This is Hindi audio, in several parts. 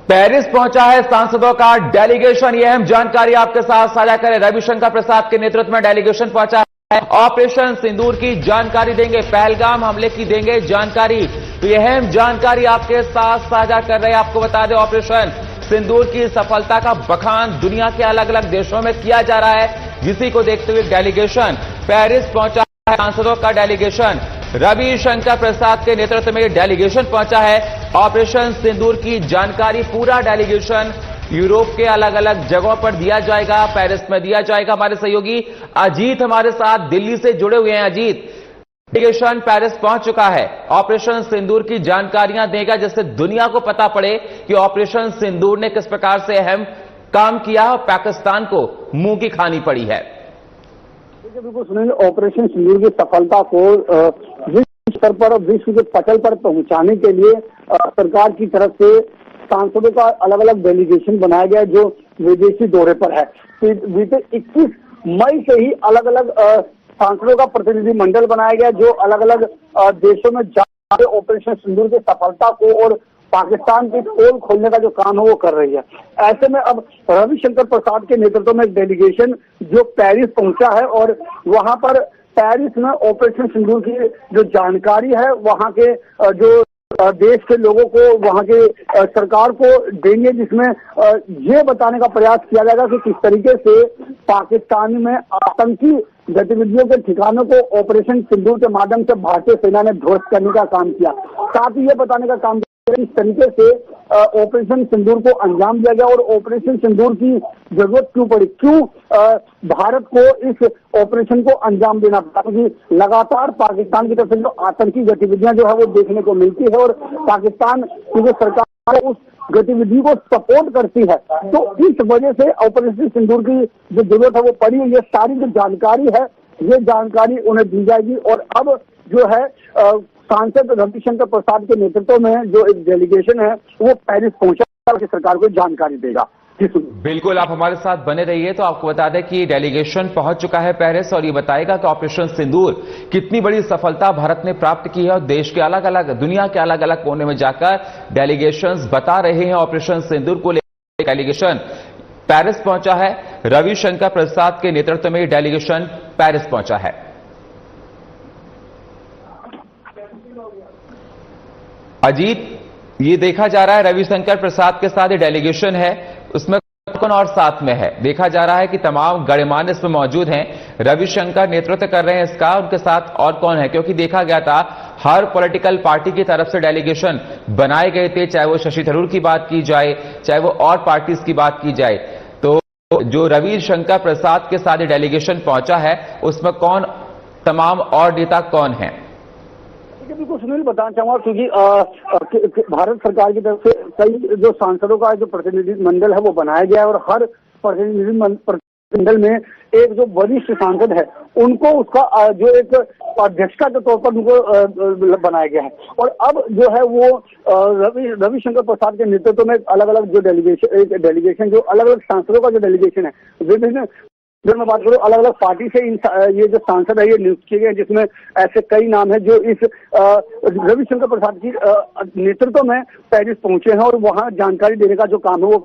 पेरिस पहुंचा है सांसदों का डेलीगेशन। यह अहम जानकारी आपके साथ साझा करें। रविशंकर प्रसाद के नेतृत्व में डेलीगेशन पहुंचा है। ऑपरेशन सिंदूर की जानकारी देंगे, पहलगाम हमले की देंगे जानकारी। तो यह अहम जानकारी आपके साथ साझा कर रहे हैं। आपको बता दें, ऑपरेशन सिंदूर की सफलता का बखान दुनिया के अलग अलग देशों में किया जा रहा है, जिसी को देखते हुए डेलीगेशन पेरिस पहुंचा है। सांसदों का डेलीगेशन रविशंकर प्रसाद के नेतृत्व में डेलीगेशन पहुंचा है। ऑपरेशन सिंदूर की जानकारी पूरा डेलीगेशन यूरोप के अलग अलग जगहों पर दिया जाएगा, पेरिस में दिया जाएगा। हमारे सहयोगी अजीत हमारे साथ दिल्ली से जुड़े हुए हैं। अजीत, डेलीगेशन पेरिस पहुंच चुका है, ऑपरेशन सिंदूर की जानकारियां देगा, जिससे दुनिया को पता पड़े कि ऑपरेशन सिंदूर ने किस प्रकार से अहम काम किया और पाकिस्तान को मुंह की खानी पड़ी है। बिल्कुल सुनिए, ऑपरेशन सिंदूर की सफलता को विश्व स्तर पर और विश्व के पटल पर पहुंचाने के लिए सरकार की तरफ से सांसदों का अलग अलग डेलीगेशन बनाया गया, जो विदेशी दौरे पर है। बीते 21 मई से ही अलग अलग सांसदों का प्रतिनिधि मंडल बनाया गया, जो अलग अलग देशों में जाकर ऑपरेशन सिंदूर की सफलता को और पाकिस्तान की पोल खोलने का जो काम है वो कर रही है। ऐसे में अब रविशंकर प्रसाद के नेतृत्व में एक डेलीगेशन जो पेरिस पहुंचा है और वहां पर पेरिस में ऑपरेशन सिंदूर की जो जानकारी है वहां के जो देश के लोगों को, वहां के सरकार को देंगे, जिसमें ये बताने का प्रयास किया जाएगा कि किस तरीके से पाकिस्तान में आतंकी गतिविधियों के ठिकानों को ऑपरेशन सिंदूर के माध्यम से भारतीय सेना ने ध्वस्त करने का काम किया। साथ ही ये बताने का काम किस तरीके से ऑपरेशन सिंदूर को अंजाम दिया गया और ऑपरेशन सिंदूर की जरूरत क्यों पड़ी, क्यों भारत को इस ऑपरेशन को अंजाम देना पड़ा, क्योंकि लगातार पाकिस्तान की तरफ से जो आतंकी गतिविधियां जो है वो देखने को मिलती है और पाकिस्तान की जो सरकार उस गतिविधि को सपोर्ट करती है, तो इस वजह से ऑपरेशन सिंदूर की जो जरूरत है वो पड़ी है। ये सारी जो जानकारी है ये जानकारी उन्हें दी जाएगी और अब जो है सांसद रविशंकर प्रसाद के नेतृत्व में जो एक डेलीगेशन है वो पेरिस पहुंचा के सरकार को जानकारी देगा। बिल्कुल, आप हमारे साथ बने रहिए। तो आपको बता दें कि डेलीगेशन पहुंच चुका है पेरिस और ये बताएगा कि ऑपरेशन सिंदूर कितनी बड़ी सफलता भारत ने प्राप्त की है और देश के अलग अलग, दुनिया के अलग अलग कोने में जाकर डेलीगेशंस बता रहे हैं ऑपरेशन सिंदूर को लेकर। डेलीगेशन पेरिस पहुंचा है, रविशंकर प्रसाद के नेतृत्व में डेलीगेशन पेरिस पहुंचा है। अजीत, ये देखा जा रहा है रविशंकर प्रसाद के साथ ये डेलीगेशन है, उसमें कौन और साथ में है। देखा जा रहा है कि तमाम गणमान्य इसमें मौजूद हैं। रविशंकर नेतृत्व कर रहे हैं इसका, उनके साथ और कौन है, क्योंकि देखा गया था हर पॉलिटिकल पार्टी की तरफ से डेलीगेशन बनाए गए थे, चाहे वो शशि थरूर की बात की जाए, चाहे वो और पार्टीज की बात की जाए। तो जो रविशंकर प्रसाद के साथ डेलीगेशन पहुंचा है उसमें कौन, तमाम और नेता कौन है? बिल्कुल सुनील, बताना चाहूंगा क्योंकि भारत सरकार की तरफ से कई जो सांसदों का जो प्रतिनिधि मंडल है वो बनाया गया है और हर प्रतिनिधि मंडल में एक जो वरिष्ठ सांसद है उनको उसका जो एक अध्यक्षता के तौर पर उनको बनाया गया है। और अब जो है वो रविशंकर प्रसाद के नेतृत्व में अलग अलग जो डेलीगेशन जो अलग अलग सांसदों का जो डेलीगेशन है, विभिन्न जब मैं बात करूं अलग अलग पार्टी से ये जो सांसद है ये नियुक्त किए गए, जिसमें ऐसे कई नाम है जो इस रविशंकर प्रसाद की नेतृत्व में पेरिस पहुंचे हैं और वहां जानकारी देने का जो काम है वो।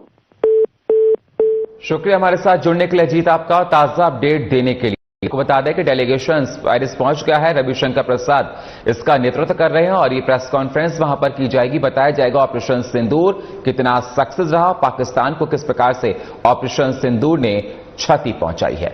शुक्रिया हमारे साथ जुड़ने के लिए अजीत, आपका ताजा अपडेट देने के लिए। आपको बता दें कि डेलीगेशन पेरिस पहुंच गया है, रविशंकर प्रसाद इसका नेतृत्व कर रहे हैं और ये प्रेस कॉन्फ्रेंस वहां पर की जाएगी। बताया जाएगा ऑपरेशन सिंदूर कितना सक्सेस रहा, पाकिस्तान को किस प्रकार से ऑपरेशन सिंदूर ने क्षति पहुंचाई है।